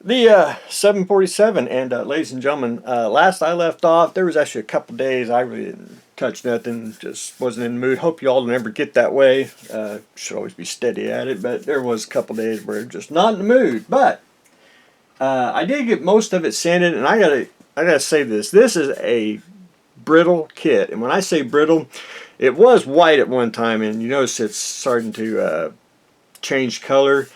The 747, and ladies and gentlemen, last I left off, there was actually a couple days I really didn't touch nothing, just wasn't in the mood. Hope you all don't ever get that way. Should always be steady at it, but there was a couple days where just not in the mood. But I did get most of it sanded, and I gotta say this. This is a brittle kit, and when I say brittle, it was white at one time, and you notice it's starting to change color.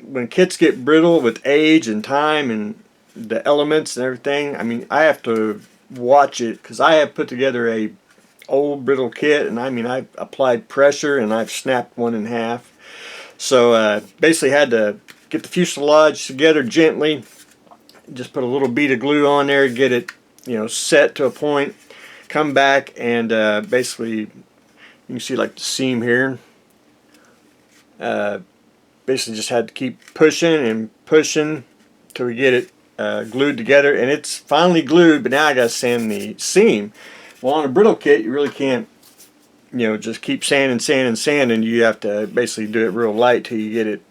When kits get brittle with age and time and the elements and everything, I mean, I have to watch it because I have put together a old brittle kit, and I mean, I've applied pressure and I've snapped one in half. So basically had to get the fuselage together gently, just put a little bead of glue on there, get it, set to a point, come back, and basically you can see like the seam here. Basically just had to keep pushing and pushing till we get it glued together, and it's finally glued, but now I gotta sand the seam. Well, on a brittle kit you really can't just keep sanding. You have to basically do it real light till you get it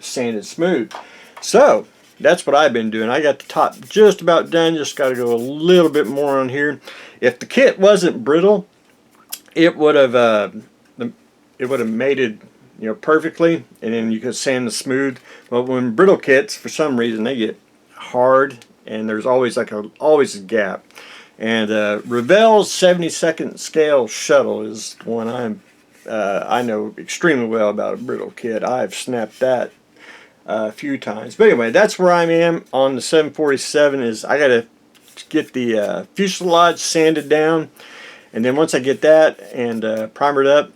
sanded smooth. So that's what I've been doing. I got the top just about done, just got to go a little bit more on here. If the kit wasn't brittle, it would have made it perfectly, and then you could sand the smooth. But when brittle kits, for some reason, they get hard, and there's always always a gap. And Revell's 72nd scale shuttle is one I know extremely well about a brittle kit. I've snapped that a few times. But anyway, that's where I am on the 747. Is I gotta get the fuselage sanded down, and then once I get that and primered up,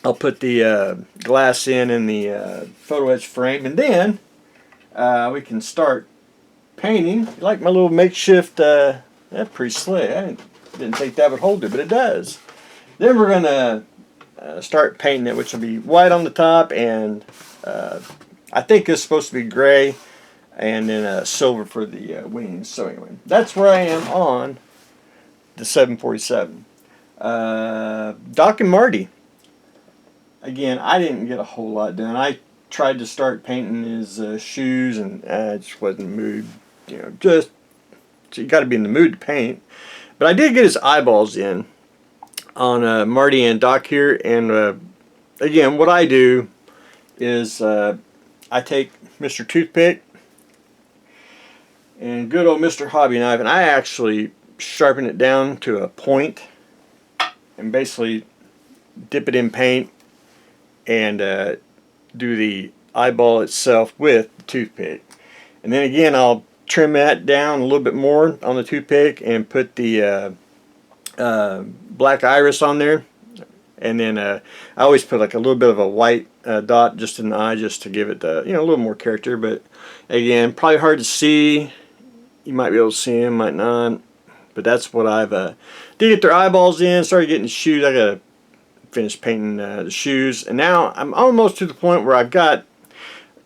I'll put the glass in the photo etch frame, and then we can start painting. Like my little makeshift, that's pretty slick. I didn't think that would hold it, but it does. Then we're going to start painting it, which will be white on the top, and I think it's supposed to be gray, and then silver for the wings. So anyway, that's where I am on the 747. Doc and Marty. Again, I didn't get a whole lot done. I tried to start painting his shoes, and I just wasn't in the mood. So you got to be in the mood to paint. But I did get his eyeballs in on Marty and Doc here. And again, what I do is I take Mr. Toothpick and good old Mr. Hobby Knife, and I actually sharpen it down to a point and basically dip it in paint and do the eyeball itself with the toothpick. And then again, I'll trim that down a little bit more on the toothpick and put the black iris on there. And then I always put like a little bit of a white dot just in the eye, just to give it the, a little more character. But again, probably hard to see. You might be able to see them, might not. But that's what I've did get their eyeballs in. Started getting the shoes. I gotta finished painting the shoes, and now I'm almost to the point where I've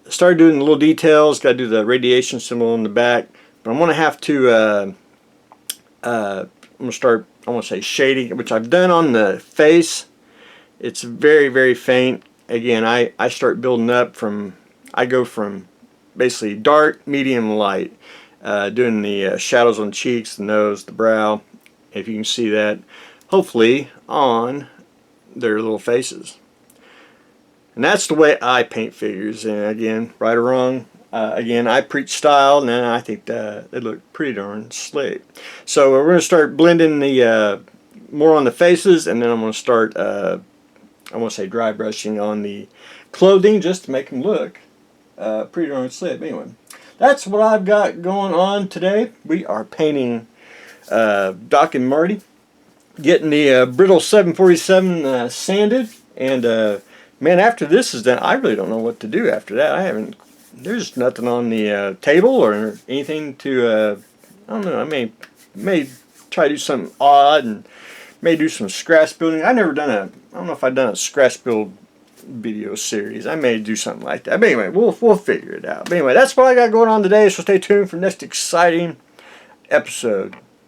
started doing the little details. Got to do the radiation symbol in the back, but I'm gonna have to I'm gonna start, I want to say, shading, which I've done on the face. It's very, very faint. Again, I start building up from, I go from basically dark, medium, light, doing the shadows on the cheeks, the nose, the brow, if you can see that, hopefully on their little faces. And that's the way I paint figures. And again, right or wrong, again, I preach style, and I think they look pretty darn slick. So we're going to start blending the more on the faces, and then I'm going to start I want to say dry brushing on the clothing, just to make them look pretty darn slick. But anyway, that's what I've got going on today. We are painting Doc and Marty, getting the brittle 747 sanded, and man, after this is done, I really don't know what to do after that. There's nothing on the table or anything to, I don't know, I may try to do something odd, and may do some scratch building. I don't know if I've done a scratch build video series. I may do something like that. But anyway, we'll figure it out. But anyway, that's what I got going on today, so stay tuned for the next exciting episode.